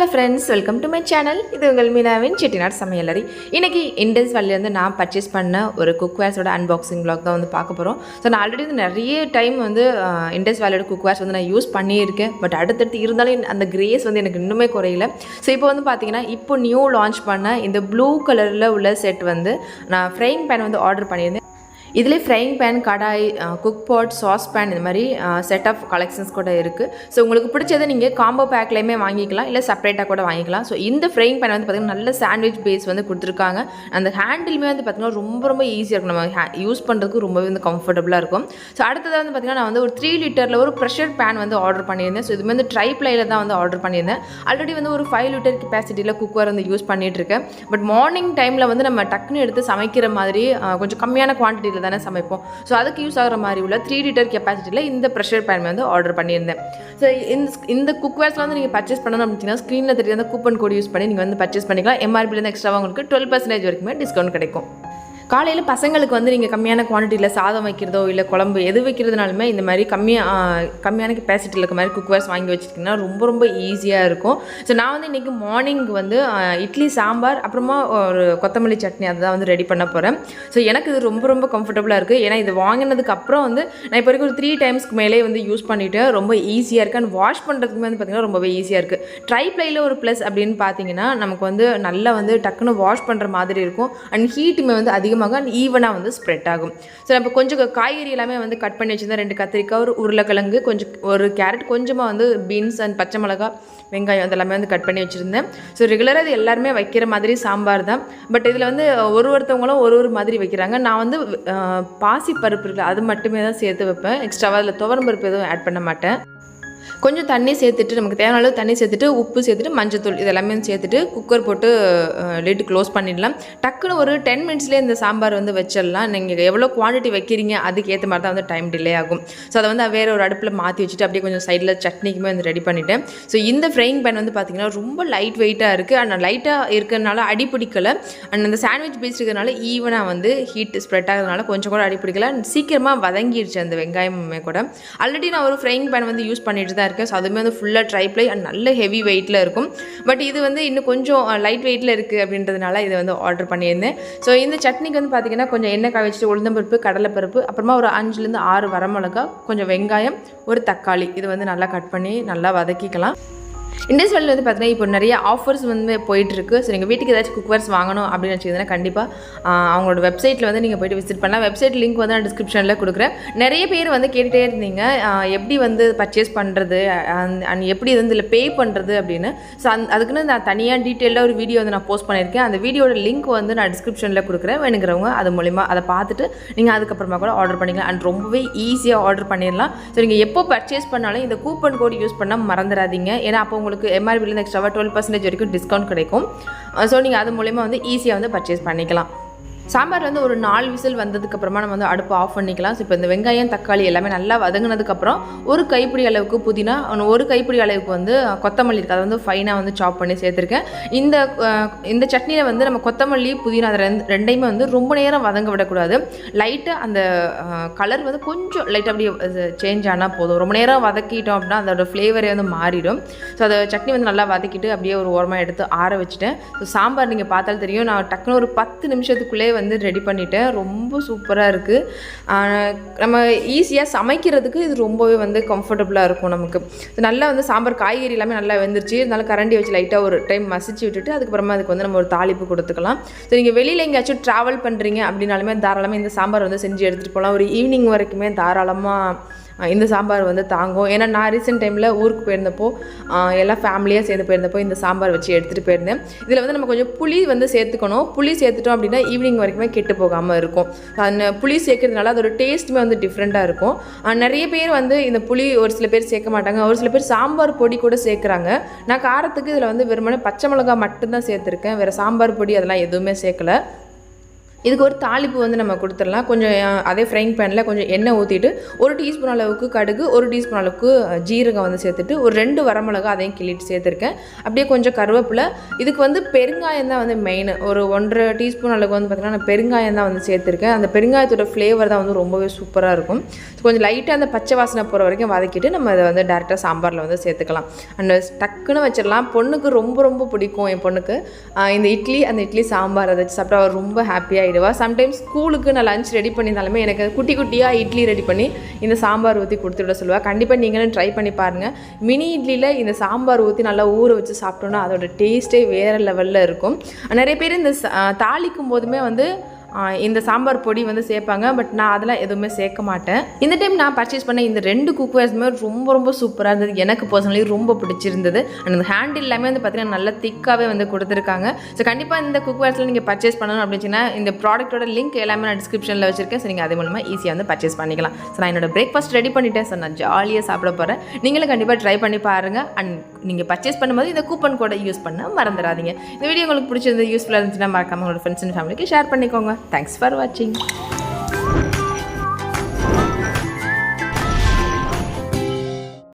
Hello friends, welcome to my channel. இது உங்கள் மீனாவின் செட்டிநாடு சமையலறை. இன்றைக்கி இண்டஸ் வேல்லேருந்து நான் பர்ச்சேஸ் பண்ண ஒரு குக்வேர்ஸோட அன்பாக்சிங் வ்ளாக் தான் வந்து பார்க்க போகிறோம். ஸோ நான் ஆல்ரெடி நிறைய டைம் வந்து இண்டஸ் வேலோட குக்வேர்ஸ் வந்து நான் யூஸ் பண்ணியிருக்கேன். பட் அடுத்தடுத்து இருந்தாலும் அந்த கிரேஸ் வந்து எனக்கு இன்னுமே குறையில. ஸோ இப்போ வந்து பார்த்திங்கன்னா இப்போ நியூ லான்ச் பண்ண இந்த ப்ளூ கலரில் உள்ள செட் வந்து நான் ஃப்ரைங் பேன் வந்து ஆர்டர் பண்ணியிருந்தேன். இதிலே ஃப்ரைங் பேன், கடாய், குக் பாட், சாஸ் பேன் இந்த மாதிரி செட் ஆஃப் கலெக்ஷன்ஸ் கூட இருக்குது. ஸோ உங்களுக்கு பிடிச்சதை நீங்கள் காம்போ பேக்லேயுமே வாங்கிக்கலாம், இல்லை செப்பரேட்டாக கூட வாங்கிக்கலாம். ஸோ இந்த ஃப்ரைங் பேன் வந்து பார்த்திங்கன்னா நல்ல சாண்ட்விச் பேஸ் வந்து கொடுத்துருக்காங்க. அந்த ஹேண்டிலுமே வந்து பார்த்திங்கன்னா ரொம்ப ஈஸியாக இருக்கும், நம்ம யூஸ் பண்ணுறதுக்கு ரொம்பவே வந்து கம்ஃபர்டபுளாக இருக்கும். ஸோ அடுத்ததாக வந்து பார்த்திங்கன்னா நான் வந்து ஒரு 3 லிட்டரில் ஒரு ப்ரெஷர் பேன் வந்து ஆர்டர் பண்ணியிருந்தேன். ஸோ இதுமாதிரி வந்து ட்ரைப்ளையில் தான் வந்து ஆர்டர் பண்ணியிருந்தேன். ஆல்ரெடி வந்து ஒரு 5 லிட்டர் கெப்பாசிட்டியில் குக்கர் வந்து யூஸ் பண்ணிகிட்ருக்கேன். பட் மார்னிங் டைமில் வந்து நம்ம டக்குன்னு எடுத்து சமைக்கிற மாதிரி கொஞ்சம் கம்மியான குவான்டிட்டியில் தானே சமைப்போம். ஸோ அதுக்கு யூஸ் ஆகிற மாதிரி உள்ள 3 லிட்டர் கெப்பாசிட்டியில் இந்த ப்ரெஷர் பேன் வந்து ஆர்டர் பண்ணியிருந்தேன். ஸோ இந்த குக்வேர்ஸில் வந்து நீங்கள் பர்ச்சேஸ் பண்ணணும் அப்படின்னா ஸ்க்ரீனில் தெரியாத அந்த கூப்பன் கோட் யூஸ் பண்ணி நீங்கள் வந்து பர்ச்சேஸ் பண்ணிக்கலாம். எம்ஆர்பிலேருந்து எக்ஸ்ட்ராவாக உங்களுக்கு 12% வரைக்குமே டிஸ்கவுண்ட் கிடைக்கும். காலையில் பசங்களுக்கு வந்து நீங்கள் கம்மியான குவான்டிட்டியில் சாதம் வைக்கிறதோ இல்லை குழம்பு எது வைக்கிறதுனாலுமே இந்த மாதிரி கம்மியான கெப்பாசிட்டியில் இருக்க மாதிரி குக்வேர்ஸ் வாங்கி வச்சுட்டிங்கன்னா ரொம்ப ஈஸியாக இருக்கும். ஸோ நான் வந்து இன்றைக்கி மார்னிங் வந்து இட்லி, சாம்பார், அப்புறமா ஒரு கொத்தமல்லி சட்னி அதுதான் வந்து ரெடி பண்ண போகிறேன். ஸோ எனக்கு இது ரொம்ப கம்ஃபர்டபுளாக இருக்குது. ஏன்னா இது வாங்கினதுக்கப்புறம் வந்து நான் இப்போ வரைக்கும் ஒரு 3 டைம்ஸ்க்கு மேலே வந்து யூஸ் பண்ணிவிட்டு ரொம்ப ஈஸியாக இருக்குது. அண்ட் வாஷ் பண்ணுறதுக்குமே வந்து பார்த்திங்கன்னா ரொம்பவே ஈஸியாக இருக்குது. ட்ரைப்ளையில் ஒரு ப்ளஸ் அப்படின்னு பார்த்தீங்கன்னா நமக்கு வந்து நல்லா வந்து டக்குன்னு வாஷ் பண்ணுற மாதிரி இருக்கும். அண்ட் ஹீட்டுமே வந்து அதிகமாக ஈவனாக வந்து ஸ்ப்ரெட் ஆகும். ஸோ நம்ம கொஞ்சம் காய்கறி எல்லாமே வந்து கட் பண்ணி வச்சுருந்தேன். 2 கத்திரிக்காய், ஒரு உருளைக்கிழங்கு, ஒரு கேரட், கொஞ்சமாக வந்து பீன்ஸ் அண்ட் பச்சை மிளகா, வெங்காயம் அதெல்லாமே வந்து கட் பண்ணி வச்சுருந்தேன். ஸோ ரெகுலராக இது எல்லாருமே வைக்கிற மாதிரி சாம்பார் தான். பட் இதில் வந்து ஒருத்தவங்களும் ஒரு மாதிரி வைக்கிறாங்க. நான் வந்து பாசி பருப்பு இருக்குது அது மட்டுமே தான் சேர்த்து வைப்பேன். எக்ஸ்ட்ராவாக அதில் துவரம் பருப்பு எதுவும் ஆட் பண்ண மாட்டேன். கொஞ்சம் தண்ணி சேர்த்துட்டு, நமக்கு தேவையான அளவு தண்ணி சேர்த்துட்டு, உப்பு சேர்த்துட்டு, மஞ்சத்தூள் இதெல்லாமே சேர்த்துட்டு குக்கர் போட்டு லிட் க்ளோஸ் பண்ணிடலாம். டக்குன்னு ஒரு 10 மினிட்ஸ்லேயே இந்த சாம்பார் வந்து வச்சிடலாம். நீங்கள் எவ்வளோ குவான்டிட்டி வைக்கிறீங்க அதுக்கேற்ற மாதிரி தான் வந்து டைம் டிலே ஆகும். ஸோ அதை வந்து வேறு ஒரு அடுப்பில் மாற்றி வச்சுட்டு அப்படியே கொஞ்சம் சைடில் சட்னிக்குமே வந்து ரெடி பண்ணிவிட்டேன். ஸோ இந்த ஃப்ரைங் பேன் வந்து பார்த்திங்கன்னா ரொம்ப லைட் வெயிட்டாக இருக்குது. ஆனால் லைட்டாக இருக்கிறதுனால அடி பிடிக்கலை. அண்ட் அந்த சாண்ட்விச் பேஸ் இருக்கிறதுனால ஈவனாக வந்து ஹீட் ஸ்ப்ரெட் ஆகிறதுனால கொஞ்சம் கூட அடி பிடிக்கலை. அண்ட் சீக்கிரமாக வதங்கிடுச்சு அந்த வெங்காயமுமே கூட. ஆல்ரெடி நான் ஒரு ஃப்ரைங் பேன் வந்து யூஸ் பண்ணிட்டு தான் இருக்குது. ஸோ அதுவுமே வந்து ஃபுல்லாக ட்ரைப்ளை அண்ட் நல்ல ஹெவி வெயிட்டில் இருக்கும். பட் இது வந்து இன்னும் கொஞ்சம் லைட் வெயிட்டில் இருக்குது அப்படின்றதுனால இதை வந்து ஆர்டர் பண்ணியிருந்தேன். ஸோ இந்த சட்னிக்கு வந்து பார்த்திங்கன்னா கொஞ்சம் எண்ணெய் காய வச்சுட்டு உளுந்தம்பருப்பு, கடலைப்பருப்பு, அப்புறமா ஒரு 5லேருந்து 6 வரமிளகா, கொஞ்சம் வெங்காயம், ஒரு தக்காளி இது வந்து நல்லா கட் பண்ணி நல்லா வதக்கிக்கலாம். இண்டஸ் வேல்ல வந்து பார்த்தீங்கன்னா இப்போ நிறைய ஆஃபர்ஸ் வந்து போயிட்டுருக்கு. ஸோ நீங்கள் வீட்டுக்கு ஏதாச்சும் குக்வேர்ஸ் வாங்கணும் அப்படின்னு வச்சுக்கிங்கன்னா கண்டிப்பாக அவங்களோட வெப்சைட்டில் வந்து நீங்கள் போய்ட்டு விசிட் பண்ணலாம். வெப்சைட் லிங்க் வந்து நான் டிஸ்கிரிப்ஷனில் கொடுக்குறேன். நிறைய பேர் வந்து கேட்டுகிட்டே இருந்தீங்க எப்படி வந்து பர்ச்சேஸ் பண்ணுறது அண்ட் எப்படி வந்து இதில் பே பண்ணுறது அப்படின்னு. ஸோ அதுக்குன்னு நான் தனியாக டீட்டெயிலாக ஒரு வீடியோ வந்து நான் போஸ்ட் பண்ணியிருக்கேன். அந்த வீடியோட லிங்க் வந்து நான் டிஸ்கிரிப்ஷனில் கொடுக்குறேன். வேணுங்கிறவங்க அது மூலிமா அதை பார்த்துட்டு நீங்கள் அதுக்கப்புறமா கூட ஆர்டர் பண்ணிக்கலாம். அண்ட் ரொம்பவே ஈஸியாக ஆர்டர் பண்ணிடலாம். ஸோ நீங்கள் எப்போ பர்ச்சேஸ் பண்ணாலும் இந்த கூப்பன் கோட் யூஸ் பண்ணால் மறந்துடாதீங்க. ஏன்னா அப்போ உங்களுக்கு எம்ஆர்பிலேருந்து எக்ஸ்ட்ராவாக 12% வரைக்கும் டிஸ்கவுண்ட் கிடைக்கும். ஸோ நீங்கள் அது மூலமா வந்து ஈஸியாக வந்து பர்ச்சேஸ் பண்ணிக்கலாம். சாம்பார் வந்து ஒரு 4 விசில் வந்ததுக்கப்புறமா நம்ம வந்து அடுப்பு ஆஃப் பண்ணிக்கலாம். ஸோ இப்போ இந்த வெங்காயம், தக்காளி எல்லாமே நல்லா வதங்கினதுக்கப்புறம் ஒரு கைப்பிடி அளவுக்கு புதினா, ஒரு கைப்பிடி அளவுக்கு வந்து கொத்தமல்லி இருக்குது, அதை வந்து ஃபைனாக வந்து சாப் பண்ணி சேர்த்துருக்கேன். இந்த சட்னியில் வந்து நம்ம கொத்தமல்லி, புதினா அதை ரெண்டையுமே வந்து ரொம்ப நேரம் வதங்க விடக்கூடாது. லைட்டாக அந்த கலர் வந்து கொஞ்சம் லைட்டாக அப்படியே சேஞ்ச் ஆனால் போதும். ரொம்ப நேரம் வதக்கிட்டோம் அப்படின்னா அதோட ஃப்ளேவரே வந்து மாறிடும். ஸோ அதை சட்னி வந்து நல்லா வதக்கிட்டு அப்படியே ஒரு ஓரமாக எடுத்து ஆற வச்சுட்டேன். ஸோ சாம்பார் நீங்கள் பார்த்தாலும் தெரியும், நான் டக்குன்னு ஒரு 10 நிமிஷத்துக்குள்ளே வந்து ரெடி பண்ணிட்டேன். ரொம்ப சூப்பராக இருக்குது. நம்ம ஈஸியாக சமைக்கிறதுக்கு இது ரொம்பவே வந்து கம்ஃபர்டபுளாக இருக்கும் நமக்கு. நல்லா வந்து சாம்பார் காய்கறி எல்லாமே நல்லா வெந்துருச்சு. இருந்தாலும் கரண்டி வச்சு லைட்டாக ஒரு டைம் மசிச்சு விட்டுட்டு அதுக்கப்புறமா அதுக்கு வந்து நம்ம ஒரு தாளிப்பு கொடுத்துக்கலாம். ஸோ நீங்கள் வெளியில் எங்கேயாச்சும் ட்ராவல் பண்ணுறீங்க அப்படின்னாலுமே தாராளமாக இந்த சாம்பார் வந்து செஞ்சு எடுத்துகிட்டு போகலாம். ஒரு ஈவினிங் வரைக்குமே தாராளமாக இந்த சாம்பார் வந்து தாங்கும். ஏன்னா நான் ரீசெண்ட் டைமில் ஊருக்கு போயிருந்தப்போ எல்லாம் ஃபேமிலியாக சேர்ந்து போயிருந்தப்போ இந்த சாம்பார் வச்சு எடுத்துகிட்டு போயிருந்தேன். இதில் வந்து நம்ம கொஞ்சம் புளி வந்து சேர்த்துக்கணும். புளி சேர்த்துட்டோம் அப்படின்னா ஈவினிங் வரைக்குமே கெட்டு போகாமல் இருக்கும். அந்த புளி சேர்க்கறதுனால அதோட டேஸ்ட்டுமே வந்து டிஃப்ரெண்ட்டாக இருக்கும். நிறைய பேர் வந்து இந்த புளி ஒரு சில பேர் சேர்க்க மாட்டாங்க, ஒரு சில பேர் சாம்பார் பொடி கூட சேர்க்குறாங்க. நான் காரத்துக்கு இதில் வந்து வெறுமனே பச்சை மிளகா மட்டும்தான் சேர்த்துருக்கேன். வேறு சாம்பார் பொடி அதெல்லாம் எதுவுமே சேர்க்கலை. இதுக்கு ஒரு தாளிப்பு வந்து நம்ம கொடுத்துடலாம். கொஞ்சம் அதே ஃப்ரைங் பேனில் கொஞ்சம் எண்ணெய் ஊற்றிட்டு 1 டீஸ்பூன் அளவுக்கு கடுகு, 1 டீஸ்பூன் அளவுக்கு ஜீரகம் வந்து சேர்த்துட்டு ஒரு 2 வரமிளகா அதையும் கிள்ளிட்டு சேர்த்துருக்கேன். அப்படியே கொஞ்சம் கருவேப்பிலை. இதுக்கு வந்து பெருங்காயம் தான் வந்து மெயின். ஒரு 1.5 டீஸ்பூன் அளவுக்கு வந்து பார்த்திங்கன்னா நான் பெருங்காயம் தான் வந்து சேர்த்துருக்கேன். அந்த பெருங்காயத்தோட ஃப்ளேவர் தான் வந்து ரொம்பவே சூப்பராக இருக்கும். கொஞ்சம் லைட்டாக அந்த பச்சை வாசனை போகிற வரைக்கும் வதக்கிட்டு நம்ம அதை வந்து டேரெக்டாக சாம்பாரில் வந்து சேர்த்துக்கலாம். அண்ட் டக்குன்னு வச்சிடலாம். பொண்ணுக்கு ரொம்ப ரொம்ப பிடிக்கும். என் பொண்ணுக்கு இந்த அந்த இட்லி சாம்பார் அதை வச்சு சாப்பிட்டா அவர் ரொம்ப ஹாப்பியாக சம்டைம்ஸ் ஸ்கூலுக்கு நான் லஞ்ச் ரெடி பண்ணியிருந்தாலுமே எனக்கு குட்டி குட்டியாக இட்லி ரெடி பண்ணி இந்த சாம்பார் ஊற்றி கொடுத்து விட சொல்லுவாள். கண்டிப்பாக நீங்களும் ட்ரை பண்ணி பாருங்கள். மினி இட்லியில் இந்த சாம்பார் ஊற்றி நல்லா ஊற வச்சு சாப்பிட்டோன்னா அதோட டேஸ்ட்டே வேறு லெவலில் இருக்கும். நிறைய பேர் இந்த தாளிக்கும் போதுமே வந்து இந்த சாம்பார் பொடி வந்து சேர்ப்பாங்க. பட் நான் அதெல்லாம் எதுவுமே சேர்க்க மாட்டேன். இந்த டைம் நான் பர்ச்சேஸ் பண்ண இந்த 2 குக்வேர்ஸுமே ரொம்ப ரொம்ப சூப்பராக இருந்தது. எனக்கு பர்சனலி ரொம்ப பிடிச்சிருந்தது. அண்ட் அந்த ஹேண்டில் எல்லாமே வந்து பார்த்திங்கன்னா நல்லா திக்காகவே வந்து கொடுத்துருக்காங்க. ஸோ கண்டிப்பாக இந்த குக்வேர்ஸில் நீங்கள் பர்ச்சேஸ் பண்ணணும் அப்படின்னா இந்த ப்ராடக்ட்டோட லிங்க் எல்லாமே நான் டிஸ்கிரிப்ஷனில் வச்சிருக்கேன். ஸோ நீங்கள் அது மூலமாக ஈஸியாக வந்து பர்ச்சேஸ் பண்ணிக்கலாம். ஸோ நான் என்னோட பிரேக்ஃபாஸ்ட் ரெடி பண்ணிட்டேன். ஸோ நான் ஜாலியாக சாப்பிட போகிறேன். நீங்களும் கண்டிப்பாக ட்ரை பண்ணி பாருங்கள். அண்ட் நீங்கள் பர்ச்சேஸ் பண்ணும்போது இந்த கூப்பன் கோடை யூஸ் பண்ண மறந்துடாதீங்க. இந்த வீடியோ உங்களுக்கு பிடிச்சிருந்து யூஸ்ஃபுல்லாக இருந்துச்சுன்னா மறக்காம உங்களோட ஃப்ரெண்ட்ஸ் அண்ட் ஃபேமிலிக்கு ஷேர் பண்ணிக்கோங்க. Thanks for watching.